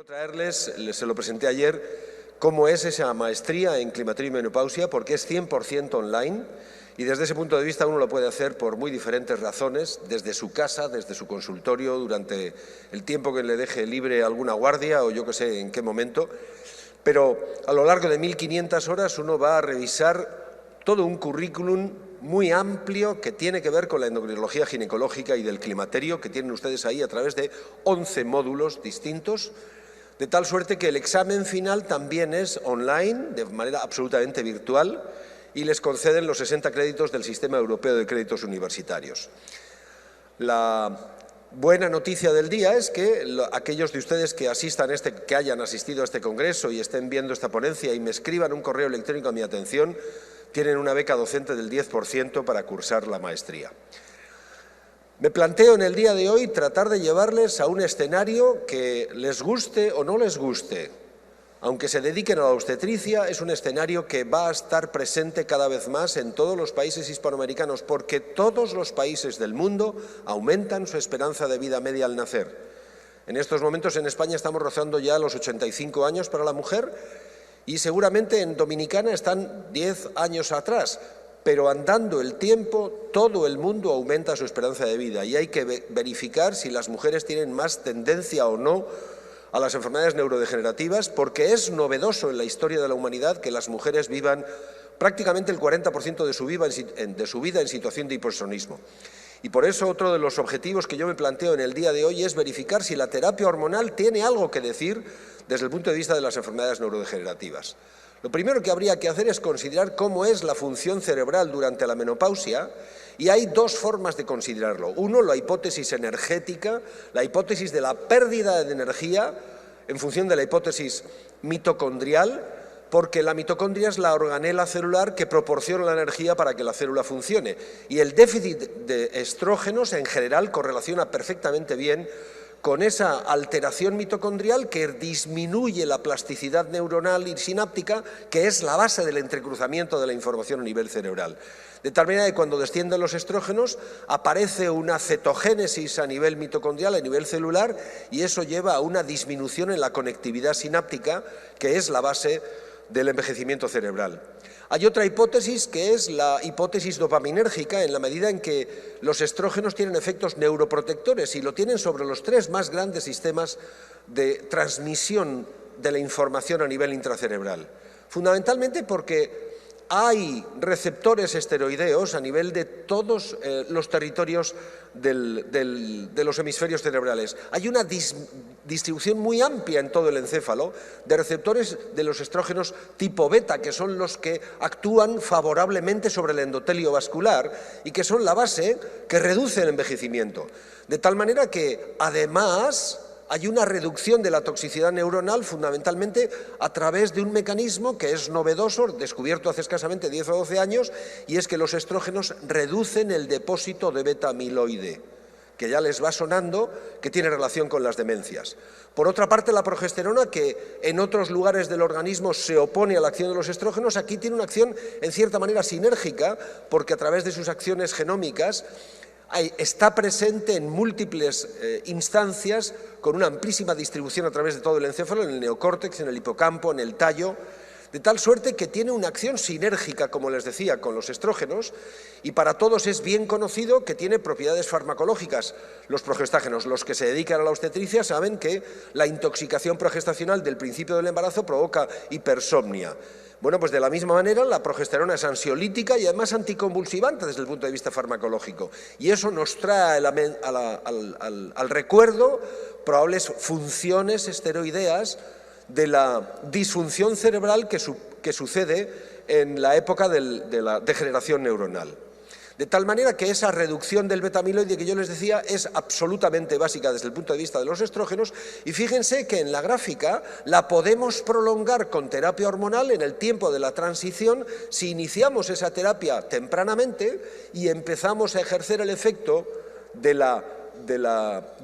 Quiero traerles, se lo presenté ayer, cómo es esa maestría en climaterio y menopausia, porque es 100% online y desde ese punto de vista uno lo puede hacer por muy diferentes razones, desde su casa, desde su consultorio, durante el tiempo que le deje libre alguna guardia o yo que sé en qué momento, pero a lo largo de 1500 horas uno va a revisar todo un currículum muy amplio que tiene que ver con la endocrinología ginecológica y del climaterio que tienen ustedes ahí a través de 11 módulos distintos, de tal suerte que el examen final también es online, de manera absolutamente virtual, y les conceden los 60 créditos del Sistema Europeo de Créditos Universitarios. La buena noticia del día es que aquellos de ustedes que hayan asistido a este congreso y estén viendo esta ponencia y me escriban un correo electrónico a mi atención, tienen una beca docente del 10% para cursar la maestría. Me planteo en el día de hoy tratar de llevarles a un escenario que les guste o no les guste. Aunque se dediquen a la obstetricia, es un escenario que va a estar presente cada vez más en todos los países hispanoamericanos, porque todos los países del mundo aumentan su esperanza de vida media al nacer. En estos momentos en España estamos rozando ya los 85 años para la mujer y seguramente en Dominicana están 10 años atrás. Pero andando el tiempo, todo el mundo aumenta su esperanza de vida y hay que verificar si las mujeres tienen más tendencia o no a las enfermedades neurodegenerativas, porque es novedoso en la historia de la humanidad que las mujeres vivan prácticamente el 40% de su vida en situación de hipersonismo. Y por eso otro de los objetivos que yo me planteo en el día de hoy es verificar si la terapia hormonal tiene algo que decir desde el punto de vista de las enfermedades neurodegenerativas. Lo primero que habría que hacer es considerar cómo es la función cerebral durante la menopausia y hay dos formas de considerarlo. Uno, la hipótesis energética, la hipótesis de la pérdida de energía en función de la hipótesis mitocondrial, porque la mitocondria es la organela celular que proporciona la energía para que la célula funcione. Y el déficit de estrógenos en general correlaciona perfectamente bien con esa alteración mitocondrial que disminuye la plasticidad neuronal y sináptica, que es la base del entrecruzamiento de la información a nivel cerebral. De tal manera que cuando descienden los estrógenos aparece una cetogénesis a nivel mitocondrial, a nivel celular, y eso lleva a una disminución en la conectividad sináptica, que es la base del envejecimiento cerebral. Hay otra hipótesis que es la hipótesis dopaminérgica, en la medida en que los estrógenos tienen efectos neuroprotectores y lo tienen sobre los tres más grandes sistemas de transmisión de la información a nivel intracerebral. Fundamentalmente porque hay receptores esteroideos a nivel de todos los territorios de los hemisferios cerebrales. Hay una distribución muy amplia en todo el encéfalo de receptores de los estrógenos tipo beta, que son los que actúan favorablemente sobre el endotelio vascular y que son la base que reduce el envejecimiento. De tal manera que, además, hay una reducción de la toxicidad neuronal fundamentalmente a través de un mecanismo que es novedoso, descubierto hace escasamente 10 o 12 años, y es que los estrógenos reducen el depósito de beta-amiloide, que ya les va sonando, que tiene relación con las demencias. Por otra parte, la progesterona, que en otros lugares del organismo se opone a la acción de los estrógenos, aquí tiene una acción en cierta manera sinérgica, porque a través de sus acciones genómicas está presente en múltiples instancias con una amplísima distribución a través de todo el encéfalo, en el neocórtex, en el hipocampo, en el tallo, de tal suerte que tiene una acción sinérgica, como les decía, con los estrógenos, y para todos es bien conocido que tiene propiedades farmacológicas los progestágenos. Los que se dedican a la obstetricia saben que la intoxicación progestacional del principio del embarazo provoca hipersomnia. Bueno, pues de la misma manera la progesterona es ansiolítica y además anticonvulsivante desde el punto de vista farmacológico. Y eso nos trae al recuerdo probables funciones esteroideas de la disfunción cerebral que sucede en la época de la degeneración neuronal. De tal manera que esa reducción del beta-amiloide que yo les decía es absolutamente básica desde el punto de vista de los estrógenos y fíjense que en la gráfica la podemos prolongar con terapia hormonal en el tiempo de la transición si iniciamos esa terapia tempranamente y empezamos a ejercer el efecto de la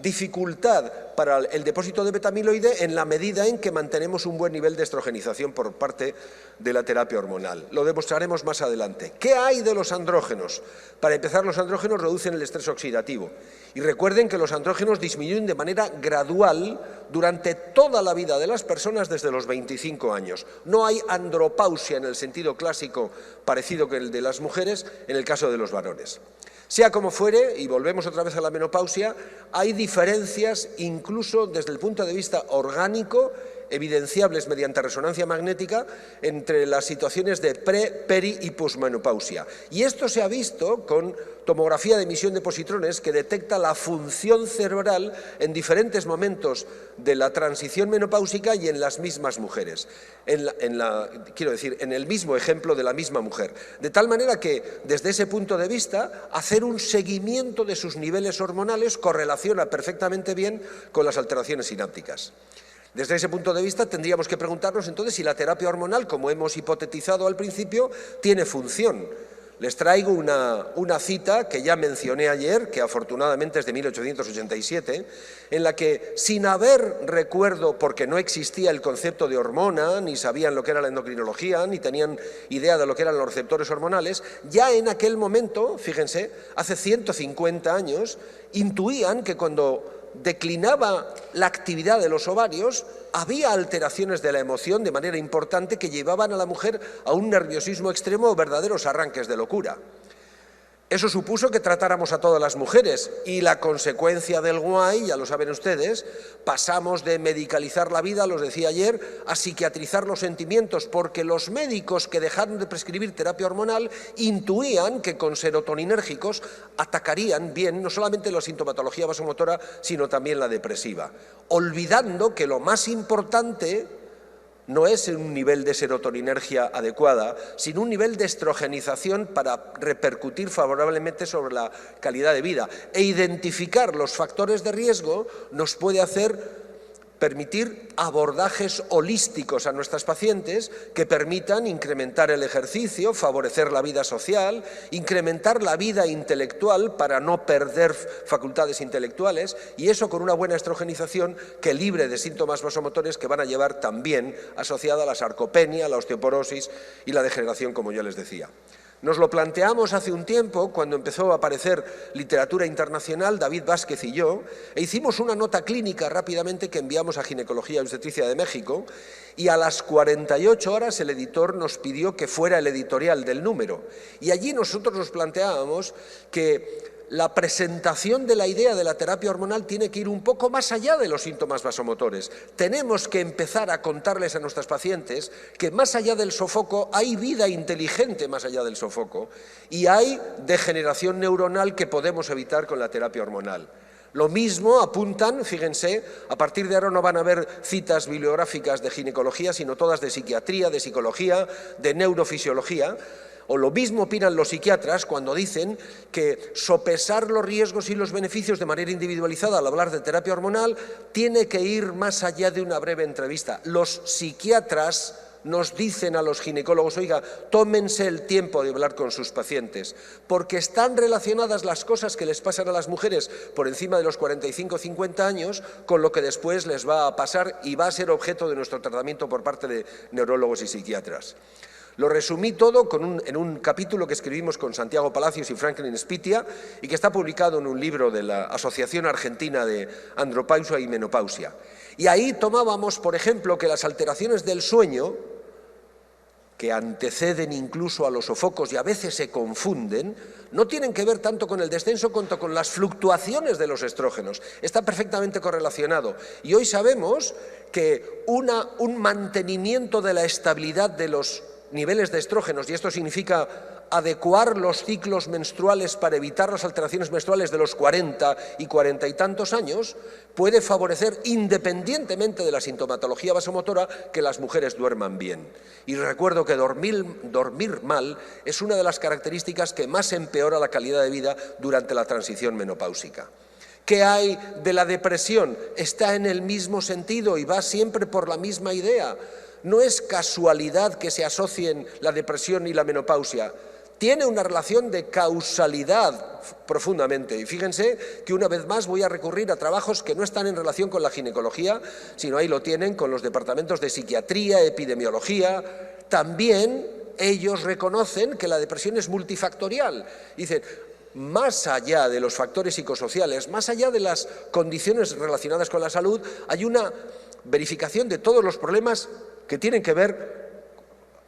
dificultad para el depósito de beta-amiloide en la medida en que mantenemos un buen nivel de estrogenización por parte de la terapia hormonal. Lo demostraremos más adelante. ¿Qué hay de los andrógenos? Para empezar, los andrógenos reducen el estrés oxidativo. Y recuerden que los andrógenos disminuyen de manera gradual durante toda la vida de las personas desde los 25 años. No hay andropausia en el sentido clásico parecido que el de las mujeres en el caso de los varones. Sea como fuere, y volvemos otra vez a la menopausia, hay diferencias incluso desde el punto de vista orgánico, evidenciables mediante resonancia magnética, entre las situaciones de pre, peri y posmenopausia. Y esto se ha visto con tomografía de emisión de positrones que detecta la función cerebral en diferentes momentos de la transición menopáusica y en las mismas mujeres. Quiero decir, en el mismo ejemplo de la misma mujer. De tal manera que, desde ese punto de vista, hacer un seguimiento de sus niveles hormonales correlaciona perfectamente bien con las alteraciones sinápticas. Desde ese punto de vista tendríamos que preguntarnos entonces si la terapia hormonal, como hemos hipotetizado al principio, tiene función. Les traigo una cita que ya mencioné ayer, que afortunadamente es de 1887, en la que, sin haber recuerdo, porque no existía el concepto de hormona, ni sabían lo que era la endocrinología, ni tenían idea de lo que eran los receptores hormonales, ya en aquel momento, fíjense, hace 150 años, intuían que cuando declinaba la actividad de los ovarios, había alteraciones de la emoción de manera importante que llevaban a la mujer a un nerviosismo extremo o verdaderos arranques de locura. Eso supuso que tratáramos a todas las mujeres y la consecuencia del guay, ya lo saben ustedes, pasamos de medicalizar la vida, los decía ayer, a psiquiatrizar los sentimientos, porque los médicos que dejaron de prescribir terapia hormonal intuían que con serotoninérgicos atacarían bien no solamente la sintomatología vasomotora, sino también la depresiva, olvidando que lo más importante no es un nivel de serotoninergia adecuada, sino un nivel de estrogenización para repercutir favorablemente sobre la calidad de vida. E identificar los factores de riesgo nos puede permitir abordajes holísticos a nuestras pacientes que permitan incrementar el ejercicio, favorecer la vida social, incrementar la vida intelectual para no perder facultades intelectuales, y eso con una buena estrogenización que libre de síntomas vasomotores que van a llevar también asociada la sarcopenia, la osteoporosis y la degeneración, como yo les decía. Nos lo planteamos hace un tiempo, cuando empezó a aparecer literatura internacional, David Vázquez y yo, e hicimos una nota clínica rápidamente que enviamos a Ginecología y Obstetricia de México, y a las 48 horas el editor nos pidió que fuera el editorial del número. Y allí nosotros nos planteábamos que la presentación de la idea de la terapia hormonal tiene que ir un poco más allá de los síntomas vasomotores. Tenemos que empezar a contarles a nuestras pacientes que más allá del sofoco hay vida inteligente más allá del sofoco y hay degeneración neuronal que podemos evitar con la terapia hormonal. Lo mismo apuntan, fíjense, a partir de ahora no van a haber citas bibliográficas de ginecología, sino todas de psiquiatría, de psicología, de neurofisiología. O lo mismo opinan los psiquiatras cuando dicen que sopesar los riesgos y los beneficios de manera individualizada al hablar de terapia hormonal tiene que ir más allá de una breve entrevista. Los psiquiatras nos dicen a los ginecólogos, oiga, tómense el tiempo de hablar con sus pacientes, porque están relacionadas las cosas que les pasan a las mujeres por encima de los 45 o 50 años con lo que después les va a pasar y va a ser objeto de nuestro tratamiento por parte de neurólogos y psiquiatras. Lo resumí todo en un capítulo que escribimos con Santiago Palacios y Franklin Spitia y que está publicado en un libro de la Asociación Argentina de Andropausia y Menopausia. Y ahí tomábamos, por ejemplo, que las alteraciones del sueño, que anteceden incluso a los sofocos y a veces se confunden, no tienen que ver tanto con el descenso cuanto con las fluctuaciones de los estrógenos. Está perfectamente correlacionado. Y hoy sabemos que un mantenimiento de la estabilidad de los niveles de estrógenos, y esto significa adecuar los ciclos menstruales para evitar las alteraciones menstruales de los 40 y 40 y tantos años, puede favorecer, independientemente de la sintomatología vasomotora, que las mujeres duerman bien. Y recuerdo que dormir mal es una de las características que más empeora la calidad de vida durante la transición menopáusica. ¿Qué hay de la depresión? Está en el mismo sentido y va siempre por la misma idea. No es casualidad que se asocien la depresión y la menopausia. tiene una relación de causalidad profundamente. Y fíjense que una vez más voy a recurrir a trabajos que no están en relación con la ginecología, sino ahí lo tienen con los departamentos de psiquiatría, epidemiología. También ellos reconocen que la depresión es multifactorial. Dicen, más allá de los factores psicosociales, más allá de las condiciones relacionadas con la salud, hay una verificación de todos los problemas que tienen que ver,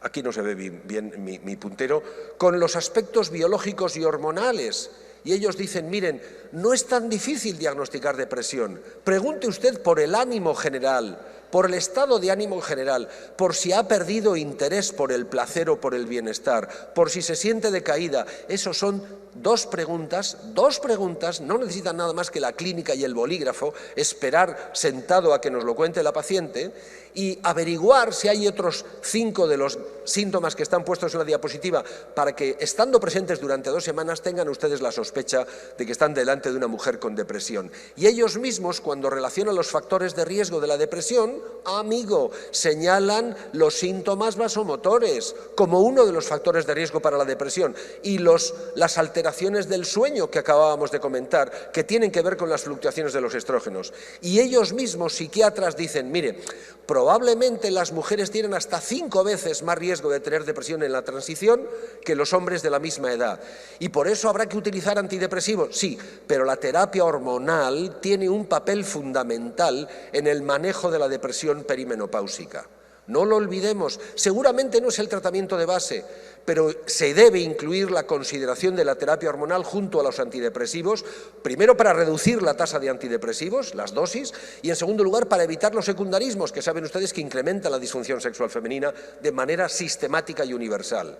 aquí no se ve bien mi puntero, con los aspectos biológicos y hormonales. Y ellos dicen, miren, no es tan difícil diagnosticar depresión. Pregunte usted por el ánimo general, por el estado de ánimo general, por si ha perdido interés por el placer o por el bienestar, por si se siente decaída. Esos son dos preguntas, no necesitan nada más que la clínica y el bolígrafo, esperar sentado a que nos lo cuente la paciente y averiguar si hay otros 5 de los síntomas que están puestos en la diapositiva para que, estando presentes durante 2 semanas, tengan ustedes la sospecha de que están delante de una mujer con depresión. Y ellos mismos, cuando relacionan los factores de riesgo de la depresión, señalan los síntomas vasomotores como uno de los factores de riesgo para la depresión y las alteraciones del sueño que acabábamos de comentar, que tienen que ver con las fluctuaciones de los estrógenos. Y ellos mismos, psiquiatras, dicen, mire, probablemente las mujeres tienen hasta 5 veces más riesgo de tener depresión en la transición que los hombres de la misma edad. Y por eso habrá que utilizar antidepresivos. Sí, pero la terapia hormonal tiene un papel fundamental en el manejo de la depresión perimenopáusica. No lo olvidemos, seguramente no es el tratamiento de base, pero se debe incluir la consideración de la terapia hormonal junto a los antidepresivos, primero para reducir la tasa de antidepresivos, las dosis, y en segundo lugar para evitar los secundarismos, que saben ustedes que incrementan la disfunción sexual femenina de manera sistemática y universal.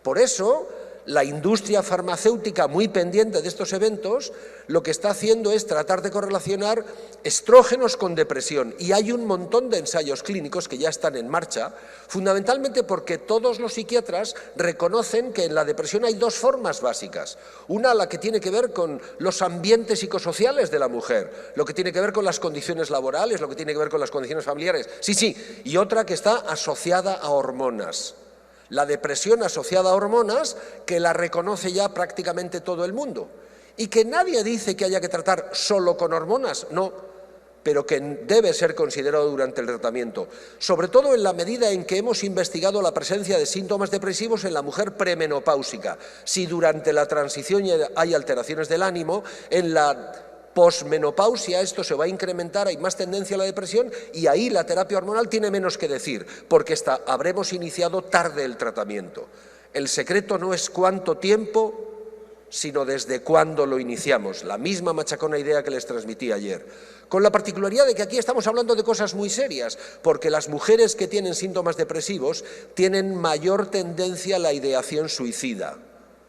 Por eso, la industria farmacéutica, muy pendiente de estos eventos, lo que está haciendo es tratar de correlacionar estrógenos con depresión. Y hay un montón de ensayos clínicos que ya están en marcha, fundamentalmente porque todos los psiquiatras reconocen que en la depresión hay 2 formas básicas. Una, la que tiene que ver con los ambientes psicosociales de la mujer, lo que tiene que ver con las condiciones laborales, lo que tiene que ver con las condiciones familiares. Sí, y otra que está asociada a hormonas. La depresión asociada a hormonas, que la reconoce ya prácticamente todo el mundo. Y que nadie dice que haya que tratar solo con hormonas, no, pero que debe ser considerado durante el tratamiento. Sobre todo en la medida en que hemos investigado la presencia de síntomas depresivos en la mujer premenopáusica. Si durante la transición hay alteraciones del ánimo, en la posmenopausia esto se va a incrementar, hay más tendencia a la depresión y ahí la terapia hormonal tiene menos que decir, porque habremos iniciado tarde el tratamiento. El secreto no es cuánto tiempo, sino desde cuándo lo iniciamos. La misma machacona idea que les transmití ayer. Con la particularidad de que aquí estamos hablando de cosas muy serias, porque las mujeres que tienen síntomas depresivos tienen mayor tendencia a la ideación suicida.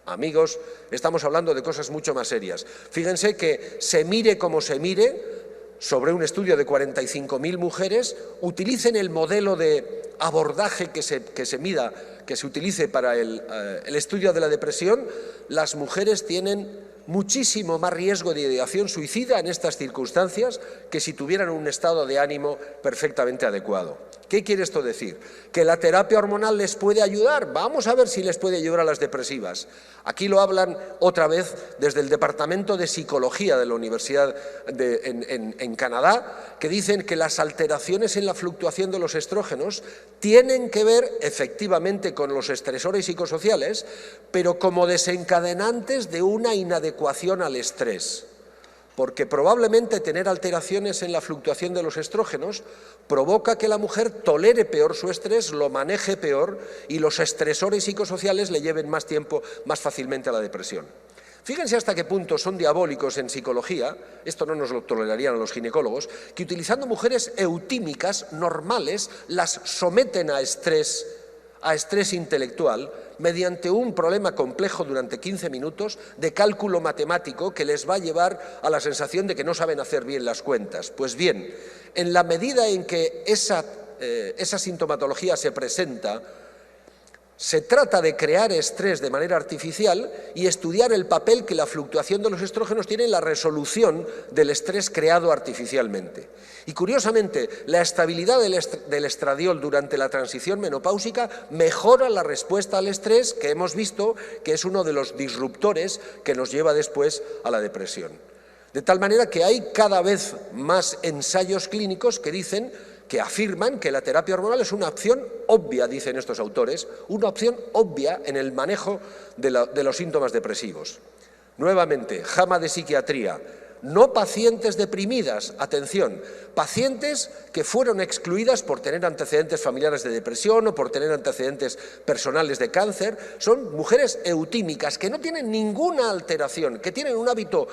Amigos, estamos hablando de cosas mucho más serias. Fíjense que se mire como se mire, sobre un estudio de 45.000 mujeres, utilicen el modelo de abordaje que se utilice para el estudio de la depresión, las mujeres tienen muchísimo más riesgo de ideación suicida en estas circunstancias que si tuvieran un estado de ánimo perfectamente adecuado. ¿Qué quiere esto decir? ¿Que la terapia hormonal les puede ayudar? Vamos a ver si les puede ayudar a las depresivas. Aquí lo hablan otra vez desde el Departamento de Psicología de la Universidad en Canadá, que dicen que las alteraciones en la fluctuación de los estrógenos tienen que ver efectivamente con los estresores psicosociales, pero como desencadenantes de una inadecuación al estrés. Porque probablemente tener alteraciones en la fluctuación de los estrógenos provoca que la mujer tolere peor su estrés, lo maneje peor y los estresores psicosociales le lleven más tiempo, más fácilmente a la depresión. Fíjense hasta qué punto son diabólicos en psicología, esto no nos lo tolerarían a los ginecólogos, que utilizando mujeres eutímicas normales las someten a estrés intelectual, mediante un problema complejo durante 15 minutos de cálculo matemático que les va a llevar a la sensación de que no saben hacer bien las cuentas. Pues bien, en la medida en que esa sintomatología se presenta, Se trata de crear estrés de manera artificial y estudiar el papel que la fluctuación de los estrógenos tiene en la resolución del estrés creado artificialmente. Y curiosamente, la estabilidad del estradiol durante la transición menopáusica mejora la respuesta al estrés, que hemos visto que es uno de los disruptores que nos lleva después a la depresión. De tal manera que hay cada vez más ensayos clínicos que afirman que la terapia hormonal es una opción obvia, dicen estos autores, una opción obvia en el manejo de los síntomas depresivos. Nuevamente, JAMA de psiquiatría, no pacientes deprimidas, atención, pacientes que fueron excluidas por tener antecedentes familiares de depresión o por tener antecedentes personales de cáncer, son mujeres eutímicas que no tienen ninguna alteración, que tienen un hábito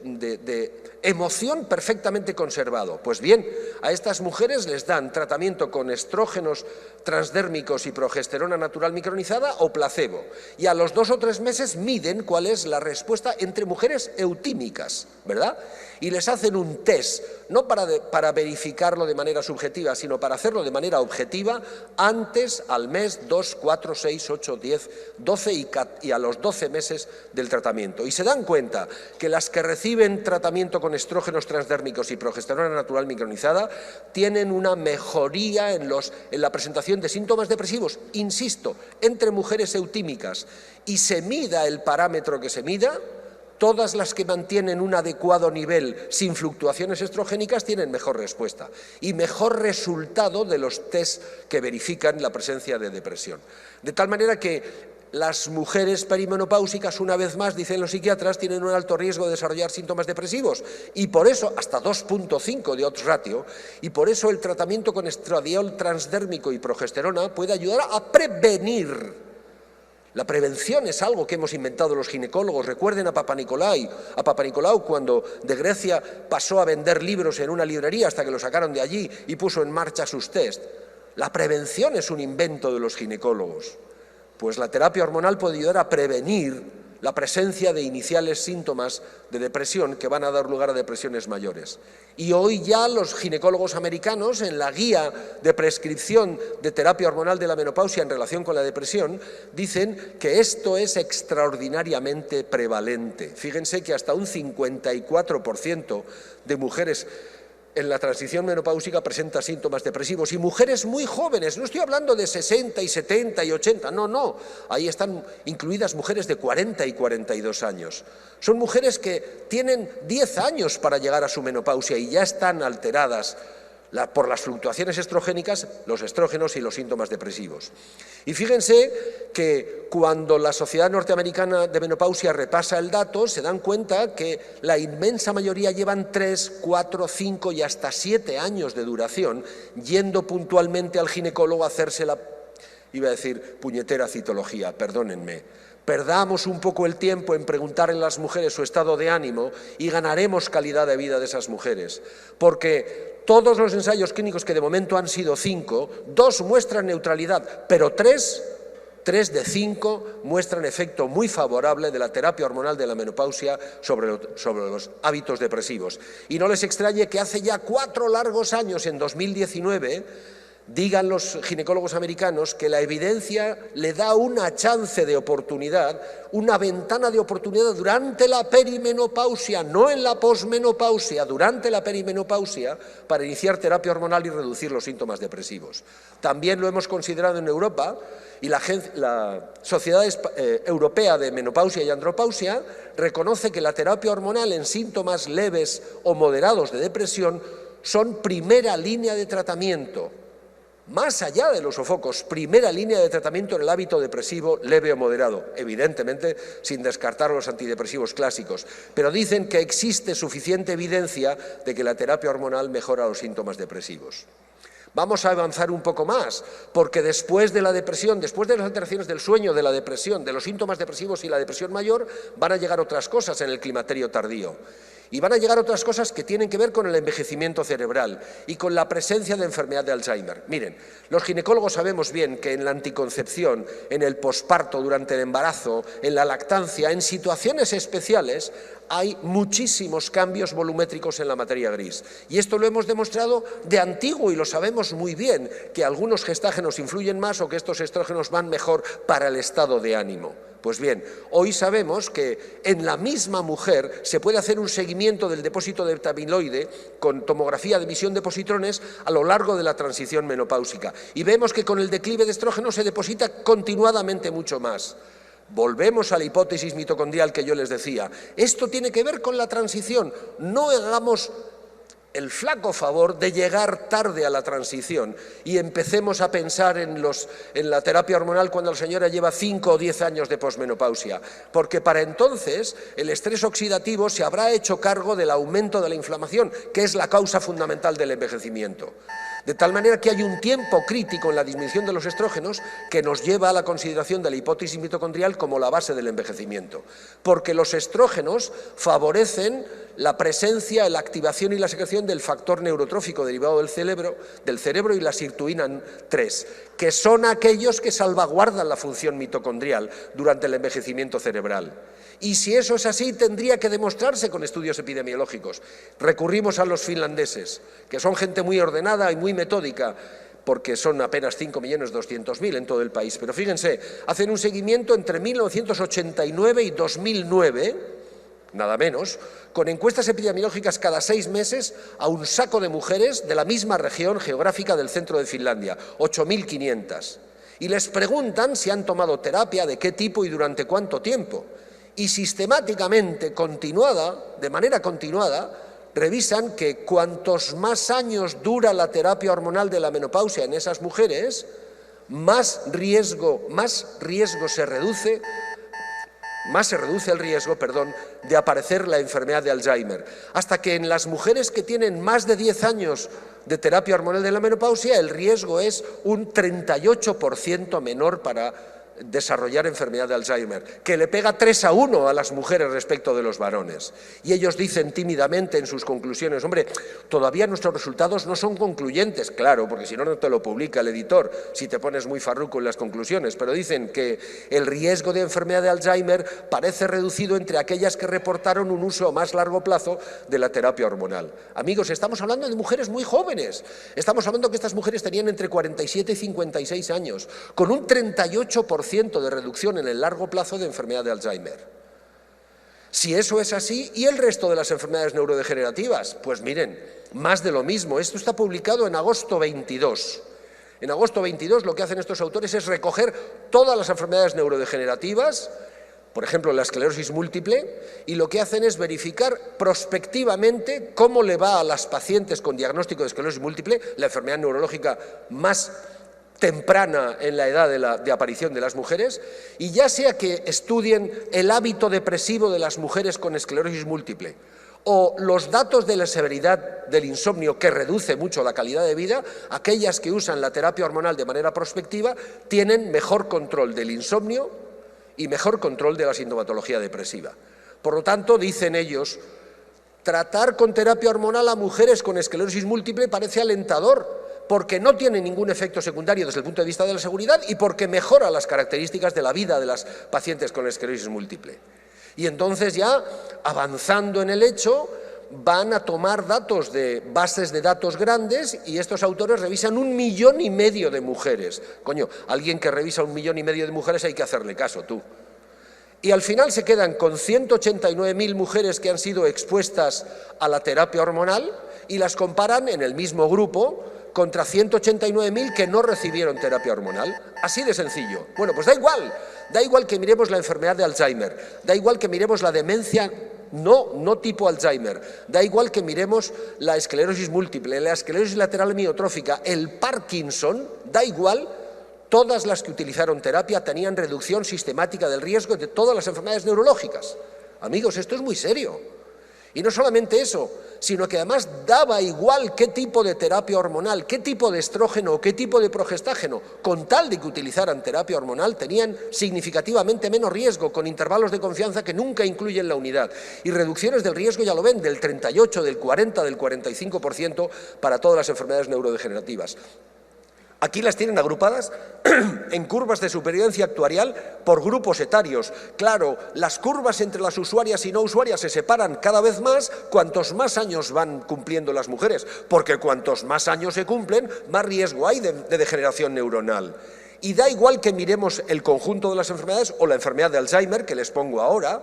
de emoción perfectamente conservado. Pues bien, a estas mujeres les dan tratamiento con estrógenos transdérmicos y progesterona natural micronizada o placebo, y a los 2 o 3 meses miden cuál es la respuesta entre mujeres eutímicas, ¿verdad? Y les hacen un test, no para verificarlo de manera subjetiva, sino para hacerlo de manera objetiva antes, al mes, 2, 4, 6, 8, 10, 12 y a los 12 meses del tratamiento. Y se dan cuenta que las que reciben tratamiento con estrógenos transdérmicos y progesterona natural micronizada tienen una mejoría en la presentación de síntomas depresivos, insisto, entre mujeres eutímicas, y se mida el parámetro que se mida. Todas las que mantienen un adecuado nivel sin fluctuaciones estrogénicas tienen mejor respuesta y mejor resultado de los test que verifican la presencia de depresión. De tal manera que las mujeres perimenopáusicas, una vez más, dicen los psiquiatras, tienen un alto riesgo de desarrollar síntomas depresivos y por eso, hasta 2.5 de odds ratio, y por eso el tratamiento con estradiol transdérmico y progesterona puede ayudar a prevenir. La prevención es algo que hemos inventado los ginecólogos. Recuerden a Papa Nicolau cuando de Grecia pasó a vender libros en una librería hasta que lo sacaron de allí y puso en marcha sus test. La prevención es un invento de los ginecólogos. Pues la terapia hormonal puede ayudar a prevenir la presencia de iniciales síntomas de depresión que van a dar lugar a depresiones mayores. Y hoy ya los ginecólogos americanos, en la guía de prescripción de terapia hormonal de la menopausia en relación con la depresión, dicen que esto es extraordinariamente prevalente. Fíjense que hasta un 54% de mujeres en la transición menopáusica presenta síntomas depresivos, y mujeres muy jóvenes, no estoy hablando de 60 y 70 y 80, no, ahí están incluidas mujeres de 40 y 42 años. Son mujeres que tienen 10 años para llegar a su menopausia y ya están alteradas por las fluctuaciones estrogénicas, los estrógenos y los síntomas depresivos. Y fíjense que cuando la Sociedad Norteamericana de Menopausia repasa el dato, se dan cuenta que la inmensa mayoría llevan 3, 4, 5 y hasta 7 años de duración yendo puntualmente al ginecólogo a hacerse la, iba a decir, puñetera citología, perdónenme. Perdamos un poco el tiempo en preguntar en las mujeres su estado de ánimo y ganaremos calidad de vida de esas mujeres, porque todos los ensayos clínicos, que de momento han sido 5, 2 muestran neutralidad, pero 3 de 5 muestran efecto muy favorable de la terapia hormonal de la menopausia sobre los hábitos depresivos. Y no les extrañe que hace ya 4 largos años, en 2019, digan los ginecólogos americanos que la evidencia le da una chance de oportunidad, una ventana de oportunidad durante la perimenopausia, no en la posmenopausia, durante la perimenopausia, para iniciar terapia hormonal y reducir los síntomas depresivos. También lo hemos considerado en Europa, y la Sociedad Europea de Menopausia y Andropausia reconoce que la terapia hormonal en síntomas leves o moderados de depresión son primera línea de tratamiento. Más allá de los sofocos, primera línea de tratamiento en el hábito depresivo leve o moderado, evidentemente sin descartar los antidepresivos clásicos, pero dicen que existe suficiente evidencia de que la terapia hormonal mejora los síntomas depresivos. Vamos a avanzar un poco más, porque después de la depresión, después de las alteraciones del sueño, de la depresión, de los síntomas depresivos y la depresión mayor, van a llegar otras cosas en el climaterio tardío. Y van a llegar otras cosas que tienen que ver con el envejecimiento cerebral y con la presencia de enfermedad de Alzheimer. Miren, los ginecólogos sabemos bien que en la anticoncepción, en el posparto, durante el embarazo, en la lactancia, en situaciones especiales, hay muchísimos cambios volumétricos en la materia gris. Y esto lo hemos demostrado de antiguo y lo sabemos muy bien, que algunos gestágenos influyen más o que estos estrógenos van mejor para el estado de ánimo. Pues bien, hoy sabemos que en la misma mujer se puede hacer un seguimiento del depósito de beta-amiloide con tomografía de emisión de positrones a lo largo de la transición menopáusica. Y vemos que con el declive de estrógeno se deposita continuadamente mucho más. Volvemos a la hipótesis mitocondrial que yo les decía. Esto tiene que ver con la transición. No hagamos el flaco favor de llegar tarde a la transición y empecemos a pensar en la terapia hormonal cuando la señora lleva 5 o 10 años de posmenopausia, porque para entonces el estrés oxidativo se habrá hecho cargo del aumento de la inflamación, que es la causa fundamental del envejecimiento. De tal manera que hay un tiempo crítico en la disminución de los estrógenos que nos lleva a la consideración de la hipótesis mitocondrial como la base del envejecimiento, porque los estrógenos favorecen la presencia, la activación y la secreción del factor neurotrófico derivado del cerebro y la sirtuina 3, que son aquellos que salvaguardan la función mitocondrial durante el envejecimiento cerebral. Y si eso es así, tendría que demostrarse con estudios epidemiológicos. Recurrimos a los finlandeses, que son gente muy ordenada y muy metódica, porque son apenas 5.200.000 en todo el país. Pero fíjense, hacen un seguimiento entre 1989 y 2009, nada menos, con encuestas epidemiológicas cada 6 meses a un saco de mujeres de la misma región geográfica del centro de Finlandia, 8.500. Y les preguntan si han tomado terapia, de qué tipo y durante cuánto tiempo. Y sistemáticamente, de manera continuada, revisan que cuantos más años dura la terapia hormonal de la menopausia en esas mujeres, más se reduce el riesgo, de aparecer la enfermedad de Alzheimer. Hasta que en las mujeres que tienen más de 10 años de terapia hormonal de la menopausia, el riesgo es un 38% menor para desarrollar enfermedad de Alzheimer, que le pega 3-1 a las mujeres respecto de los varones. Y ellos dicen tímidamente en sus conclusiones, hombre, todavía nuestros resultados no son concluyentes, claro, porque si no, no te lo publica el editor, si te pones muy farruco en las conclusiones, pero dicen que el riesgo de enfermedad de Alzheimer parece reducido entre aquellas que reportaron un uso a más largo plazo de la terapia hormonal. Amigos, estamos hablando de mujeres muy jóvenes, estamos hablando que estas mujeres tenían entre 47 y 56 años, con un 38% de reducción en el largo plazo de enfermedad de Alzheimer. Si eso es así, ¿y el resto de las enfermedades neurodegenerativas? Pues miren, más de lo mismo. Esto está publicado en agosto 22. En agosto 22 lo que hacen estos autores es recoger todas las enfermedades neurodegenerativas, por ejemplo la esclerosis múltiple, y lo que hacen es verificar prospectivamente cómo le va a las pacientes con diagnóstico de esclerosis múltiple, la enfermedad neurológica más temprana en la edad de aparición de las mujeres, y ya sea que estudien el hábito depresivo de las mujeres con esclerosis múltiple o los datos de la severidad del insomnio, que reduce mucho la calidad de vida, aquellas que usan la terapia hormonal de manera prospectiva tienen mejor control del insomnio y mejor control de la sintomatología depresiva. Por lo tanto, dicen ellos, tratar con terapia hormonal a mujeres con esclerosis múltiple parece alentador, porque no tiene ningún efecto secundario desde el punto de vista de la seguridad y porque mejora las características de la vida de las pacientes con esclerosis múltiple. Y entonces ya, avanzando en el hecho, van a tomar datos de bases de datos grandes y estos autores revisan 1,5 millones de mujeres. Coño, alguien que revisa 1,5 millones de mujeres hay que hacerle caso, tú. Y al final se quedan con 189.000 mujeres que han sido expuestas a la terapia hormonal y las comparan en el mismo grupo contra 189.000 que no recibieron terapia hormonal. Así de sencillo. Bueno, pues da igual que miremos la enfermedad de Alzheimer, da igual que miremos la demencia no tipo Alzheimer, da igual que miremos la esclerosis múltiple, la esclerosis lateral amiotrófica, el Parkinson, da igual, todas las que utilizaron terapia tenían reducción sistemática del riesgo de todas las enfermedades neurológicas. Amigos, esto es muy serio. Y no solamente eso, sino que además daba igual qué tipo de terapia hormonal, qué tipo de estrógeno o qué tipo de progestágeno, con tal de que utilizaran terapia hormonal, tenían significativamente menos riesgo, con intervalos de confianza que nunca incluyen la unidad, y reducciones del riesgo, ya lo ven, del 38, del 40, del 45% para todas las enfermedades neurodegenerativas. Aquí las tienen agrupadas en curvas de supervivencia actuarial por grupos etarios. Claro, las curvas entre las usuarias y no usuarias se separan cada vez más cuantos más años van cumpliendo las mujeres, porque cuantos más años se cumplen, más riesgo hay de degeneración neuronal. Y da igual que miremos el conjunto de las enfermedades o la enfermedad de Alzheimer, que les pongo ahora,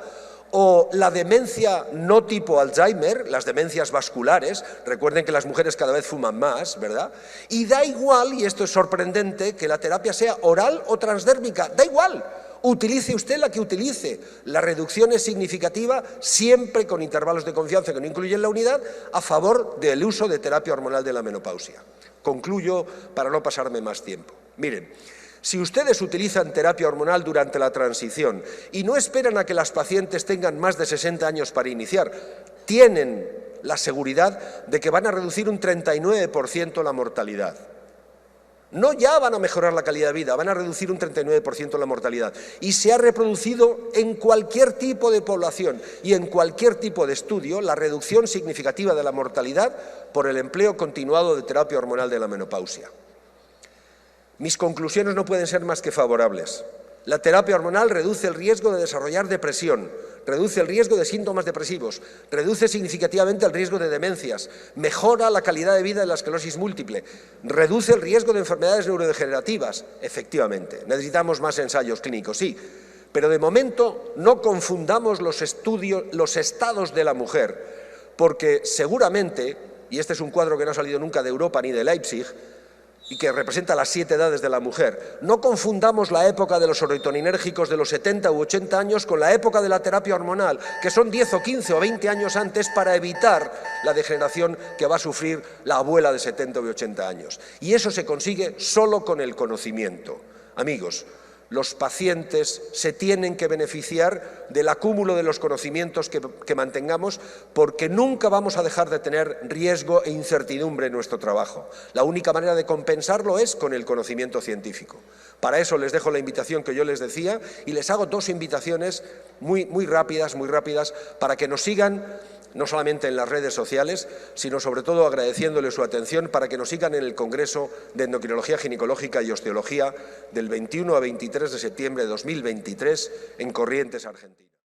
o la demencia no tipo Alzheimer, las demencias vasculares, recuerden que las mujeres cada vez fuman más, ¿verdad? Y da igual, y esto es sorprendente, que la terapia sea oral o transdérmica, da igual, utilice usted la que utilice, la reducción es significativa siempre con intervalos de confianza que no incluyen la unidad a favor del uso de terapia hormonal de la menopausia. Concluyo para no pasarme más tiempo. Miren, si ustedes utilizan terapia hormonal durante la transición y no esperan a que las pacientes tengan más de 60 años para iniciar, tienen la seguridad de que van a reducir un 39% la mortalidad. No ya van a mejorar la calidad de vida, van a reducir un 39% la mortalidad. Y se ha reproducido en cualquier tipo de población y en cualquier tipo de estudio la reducción significativa de la mortalidad por el empleo continuado de terapia hormonal de la menopausia. Mis conclusiones no pueden ser más que favorables. La terapia hormonal reduce el riesgo de desarrollar depresión, reduce el riesgo de síntomas depresivos, reduce significativamente el riesgo de demencias, mejora la calidad de vida de la esclerosis múltiple, reduce el riesgo de enfermedades neurodegenerativas. Efectivamente, necesitamos más ensayos clínicos, sí, pero de momento no confundamos los estados de la mujer, porque seguramente, y este es un cuadro que no ha salido nunca de Europa ni de Leipzig, y que representa las 7 edades de la mujer. No confundamos la época de los orotoninérgicos de los 70 u 80 años con la época de la terapia hormonal, que son 10 o 15 o 20 años antes para evitar la degeneración que va a sufrir la abuela de 70 u 80 años. Y eso se consigue solo con el conocimiento. Amigos, los pacientes se tienen que beneficiar del acúmulo de los conocimientos que mantengamos, porque nunca vamos a dejar de tener riesgo e incertidumbre en nuestro trabajo. La única manera de compensarlo es con el conocimiento científico. Para eso les dejo la invitación que yo les decía y les hago 2 invitaciones muy rápidas para que nos sigan, no solamente en las redes sociales, sino sobre todo agradeciéndoles su atención para que nos sigan en el Congreso de Endocrinología Ginecológica y Osteología del 21 a 23 de septiembre de 2023 en Corrientes, Argentina.